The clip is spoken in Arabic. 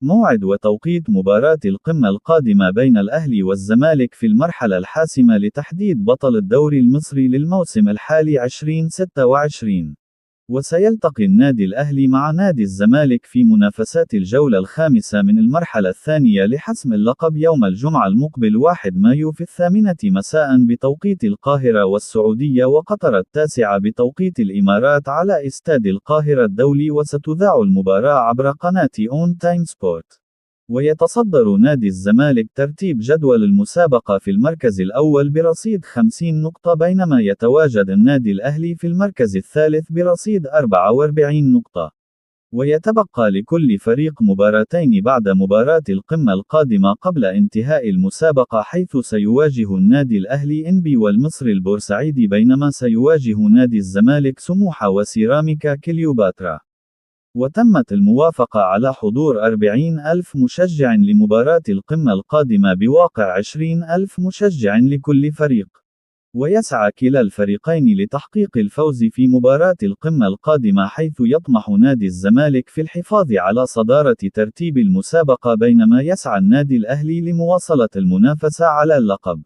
موعد وتوقيت مباراة القمة القادمة بين الأهلي والزمالك في المرحلة الحاسمة لتحديد بطل الدوري المصري للموسم الحالي 2026. وسيلتقي النادي الأهلي مع نادي الزمالك في منافسات الجولة الخامسة من المرحلة الثانية لحسم اللقب يوم الجمعة المقبل 1 مايو في 8 مساء بتوقيت القاهرة والسعودية، وقطر 9 بتوقيت الإمارات، على استاد القاهرة الدولي. وستذاع المباراة عبر قناة أون تايم سبورت. ويتصدر نادي الزمالك ترتيب جدول المسابقة في المركز الأول برصيد 50 نقطة، بينما يتواجد النادي الأهلي في المركز الثالث برصيد 44 نقطة. ويتبقى لكل فريق مباراتين بعد مباراة القمة القادمة قبل انتهاء المسابقة، حيث سيواجه النادي الأهلي إنبي والمصري البورسعيدي، بينما سيواجه نادي الزمالك سموحة وسيراميكا كليوباترا. وتمت الموافقة على حضور 40 ألف مشجع لمباراة القمة القادمة بواقع 20 ألف مشجع لكل فريق. ويسعى كلا الفريقين لتحقيق الفوز في مباراة القمة القادمة، حيث يطمح نادي الزمالك في الحفاظ على صدارة ترتيب المسابقة، بينما يسعى النادي الأهلي لمواصلة المنافسة على اللقب.